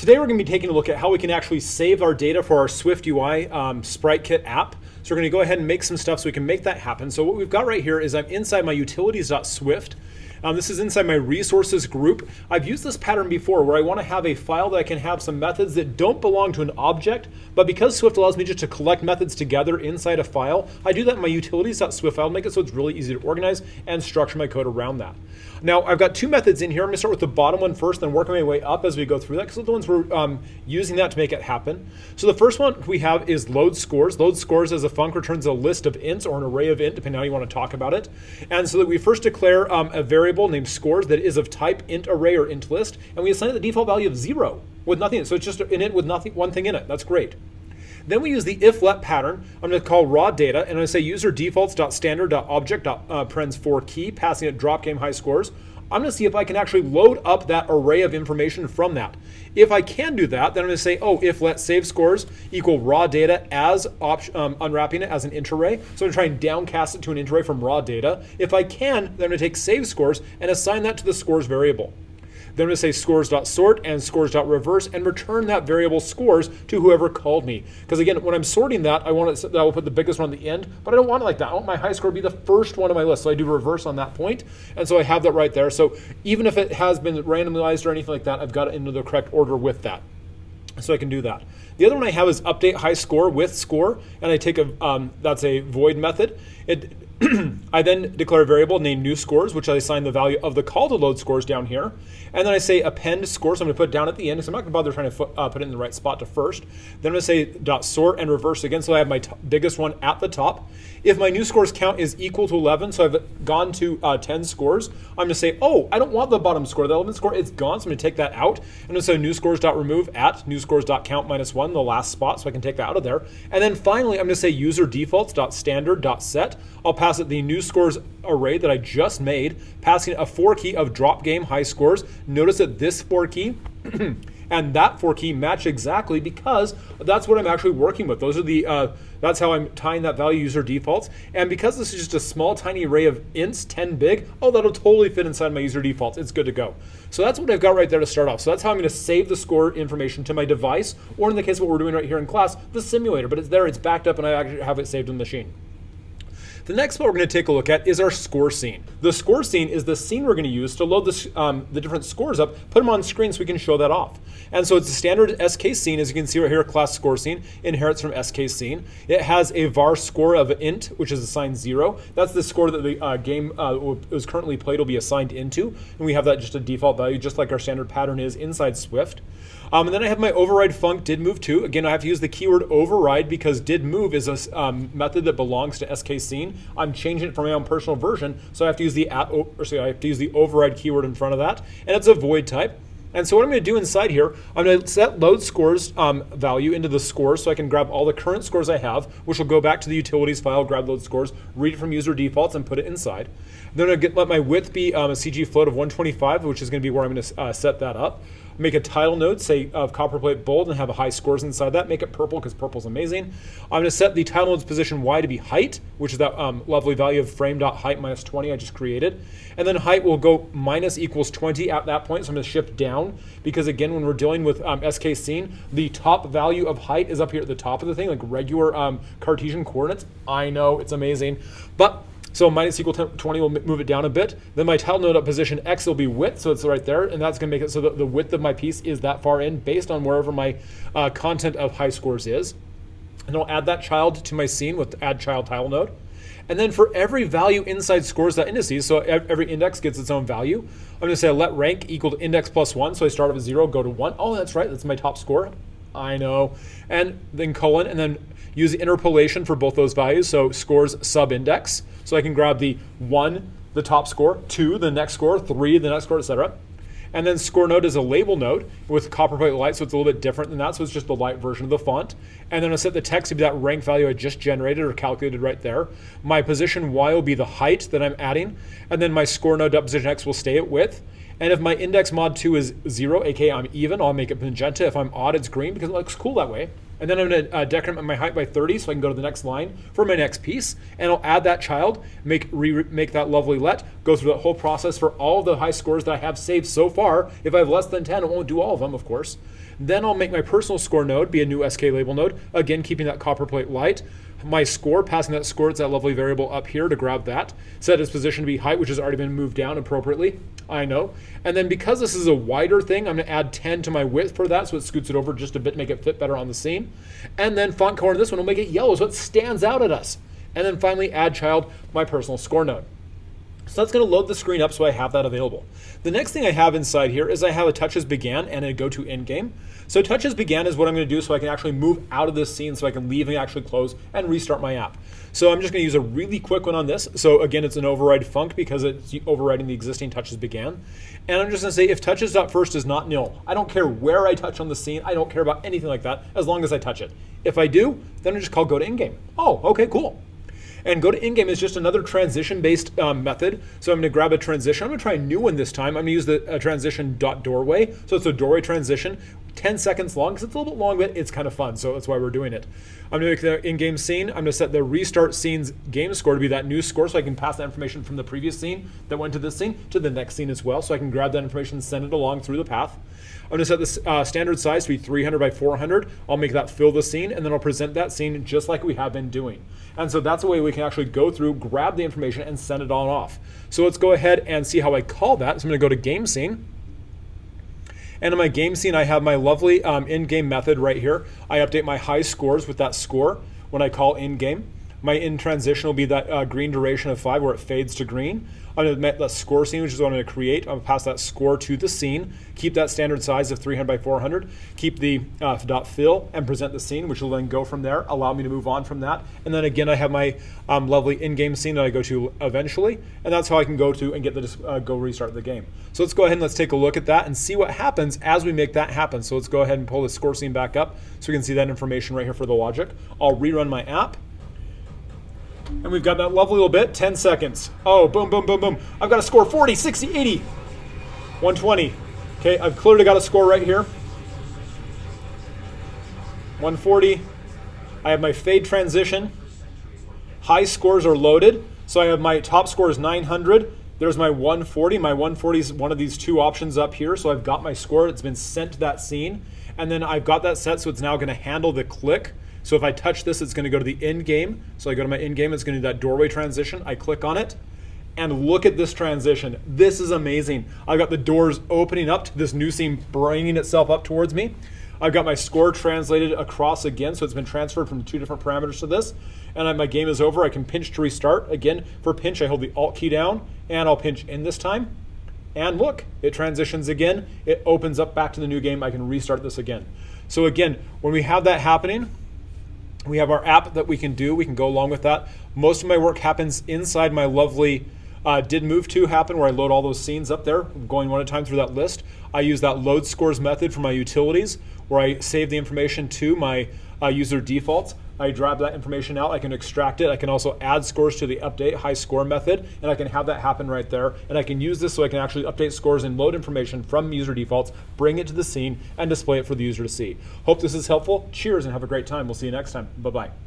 Today we're going to be taking a look at how we can actually save our data for our Swift UI SpriteKit app. So we're going to go ahead and make some stuff so we can make that happen. So what we've got right here is I'm inside my utilities.swift. This is inside my resources group. I've used this pattern before where I want to have a file that I can have some methods that don't belong to an object, but because Swift allows me just to collect methods together inside a file, I do that in my utilities.swift file, make it so it's really easy to organize and structure my code around that. Now, I've got two methods in here. I'm going to start with the bottom one first, then work my way up as we go through that, because the ones we're using that to make it happen. So the first one we have is loadScores. LoadScores as a func returns a list of ints or an array of int, depending on how you want to talk about it. And so that we first declare a variable named scores that is of type int array or int list, and we assign it the default value of 0 with nothing. So it's just an int with nothing, one thing in it. That's great. Then we use the if-let pattern. I'm going to call raw data, and I'm going to say UserDefaults.standard.object.parens4key, passing it dropGameHighScores. I'm going to see if I can actually load up that array of information from that. If I can do that, then I'm going to say, if-let SaveScores equal raw data as unwrapping it as an int array. So I'm going to try and downcast it to an int array from raw data. If I can, then I'm going to take SaveScores and assign that to the scores variable. Then I'm going to say scores.sort and scores.reverse and return that variable scores to whoever called me. Because again, when I'm sorting that, I want it that I will put the biggest one at the end, but I don't want it like that. I want my high score to be the first one on my list. So I do reverse on that point. And so I have that right there. So even if it has been randomized or anything like that, I've got it into the correct order with that. So I can do that. The other one I have is updateHighScore with score, and I take that's a void method. I then declare a variable named new scores, which I assign the value of the call to load scores down here. And then I say append scores. So I'm going to put it down at the end because I'm not going to bother trying to put it in the right spot to first. Then I'm going to say .sort and reverse again. So I have my biggest one at the top. If my new scores count is equal to 11, so I've gone to 10 scores, I'm going to say, I don't want the bottom score. The 11th score, it's gone. So I'm going to take that out. I'm going to say new scores.remove at new scores.count -1, the last spot, so I can take that out of there. And then finally, I'm going to say UserDefaults.standard.set. I'll pass it the new scores array that I just made, passing it a 4 key of dropGameHighScores. Notice that this 4 key and that 4 key match exactly because that's what I'm actually working with. Those are the that's how I'm tying that value user defaults. And because this is just a small tiny array of ints, 10 big, that'll totally fit inside my user defaults. It's good to go. So that's what I've got right there to start off. So that's how I'm going to save the score information to my device, or in the case of what we're doing right here in class, the simulator. But it's there, it's backed up, and I actually have it saved in the machine. The next spot we're going to take a look at is our ScoreScene. The ScoreScene is the scene we're going to use to load the different scores up, put them on screen so we can show that off. And so it's a standard SKScene, as you can see right here, class ScoreScene inherits from SKScene. It has a var score of int, which is assigned 0. That's the score that the game was currently played will be assigned into. And we have that just a default value, just like our standard pattern is inside Swift. And then I have my override func didMove2. Again, I have to use the keyword override because didMove is a method that belongs to SKScene. I'm changing it for my own personal version, so I have to use the override keyword in front of that, and it's a void type. And so what I'm going to do inside here, I'm going to set loadScores value into the scores so I can grab all the current scores I have, which will go back to the utilities file, grab loadScores, read it from UserDefaults, and put it inside. Then I'm going to let my width be a CG float of 125, which is going to be where I'm going to set that up. Make a title node, say of copperplate bold, and have a high scores inside that. Make it purple because purple's amazing. I'm going to set the title node's position Y to be height, which is that lovely value of frame.height -20 I just created. And then height will go minus equals 20 at that point, so I'm going to shift down because again, when we're dealing with SKScene, the top value of height is up here at the top of the thing, like regular Cartesian coordinates. I know, it's amazing. But so minus equal 20 will move it down a bit. Then my title node at position X will be width, so it's right there, and that's going to make it so that the width of my piece is that far in based on wherever my content of high scores is. And I'll add that child to my scene with add child title node. And then for every value inside scores.indices, so every index gets its own value, I'm going to say let rank equal to index +1, so I start up at 0, go to 1. That's right, that's my top score. I know. And then colon, and then use the interpolation for both those values, so scores subindex. So I can grab the 1, the top score, 2, the next score, 3, the next score, etc. And then score node is a label node with copperplate light, so it's a little bit different than that, so it's just the light version of the font. And then I'll set the text to be that rank value I just generated or calculated right there. My position Y will be the height that I'm adding, and then my score node position X will stay at width. And if my index mod 2 is 0, aka I'm even, I'll make it magenta. If I'm odd, it's green because it looks cool that way. And then I'm going to decrement my height by 30 so I can go to the next line for my next piece. And I'll add that child, make that lovely let, go through that whole process for all the high scores that I have saved so far. If I have less than 10, it won't do all of them, of course. Then I'll make my personal score node be a new SK label node, again, keeping that copper plate light. My score, passing that score, it's that lovely variable up here to grab that. Set its position to be height, which has already been moved down appropriately, I know. And then because this is a wider thing, I'm gonna add 10 to my width for that, so it scoots it over just a bit, make it fit better on the scene. And then font color in this one will make it yellow, so it stands out at us. And then finally add child, my personal score node. So that's going to load the screen up so I have that available. The next thing I have inside here is I have a touch as began and a goToEndGame. So touch as began is what I'm going to do so I can actually move out of this scene so I can leave and actually close and restart my app. So I'm just going to use a really quick one on this. So again, it's an override func because it's overriding the existing touch as began. And I'm just going to say if touches.first is not nil. I don't care where I touch on the scene. I don't care about anything like that as long as I touch it. If I do, then I just call goToEndGame. Oh, okay, cool. And goToEndGame is just another transition-based method. So I'm going to grab a transition. I'm going to try a new one this time. I'm going to use the transition.doorway. So it's a doorway transition, 10 seconds long, because it's a little bit long, but it's kind of fun. So that's why we're doing it. I'm going to make the in-game scene. I'm going to set the restart scene's game score to be that new score, so I can pass that information from the previous scene that went to this scene to the next scene as well. So I can grab that information and send it along through the path. I'm going to set the standard size to be 300 by 400. I'll make that fill the scene, and then I'll present that scene just like we have been doing. And so that's a way we can actually go through, grab the information, and send it on off. So let's go ahead and see how I call that. So I'm going to go to game scene. And in my game scene, I have my lovely in-game method right here. I update my high scores with that score when I call in-game. My in transition will be that green duration of 5 where it fades to green. I'm going to make that score scene, which is what I'm going to create. I'm going to pass that score to the scene, keep that standard size of 300 by 400, keep the dot fill, and present the scene, which will then go from there, allow me to move on from that. And then again, I have my lovely in-game scene that I go to eventually, and that's how I can go to and get the go restart the game. So let's go ahead and let's take a look at that and see what happens as we make that happen. So let's go ahead and pull the score scene back up so we can see that information right here for the logic. I'll rerun my app. And we've got that lovely little bit, 10 seconds. Oh, boom, boom, boom, boom. I've got a score 40, 60, 80, 120. Okay, I've clearly got a score right here. 140. I have my fade transition. High scores are loaded. So I have my top score is 900. There's my 140. My 140 is one of these two options up here. So I've got my score. It's been sent to that scene. And then I've got that set, so it's now going to handle the click. So if I touch this, it's going to go to the end game. So I go to my end game, it's going to do that doorway transition. I click on it, and look at this transition. This is amazing. I've got the doors opening up to this new scene, bringing itself up towards me. I've got my score translated across again, so it's been transferred from 2 different parameters to this. And my game is over. I can pinch to restart. Again, for pinch, I hold the Alt key down, and I'll pinch in this time. And look, it transitions again. It opens up back to the new game. I can restart this again. So again, when we have that happening, we have our app that we can do. We can go along with that. Most of my work happens inside my lovely didMove to happen, where I load all those scenes up there, going one at a time through that list. I use that loadScores method for my utilities, where I save the information to my UserDefaults. I grab that information out. I can extract it. I can also add scores to the updateHighScore method, and I can have that happen right there. And I can use this so I can actually update scores and load information from UserDefaults, bring it to the scene, and display it for the user to see. Hope this is helpful. Cheers and have a great time. We'll see you next time. Bye-bye.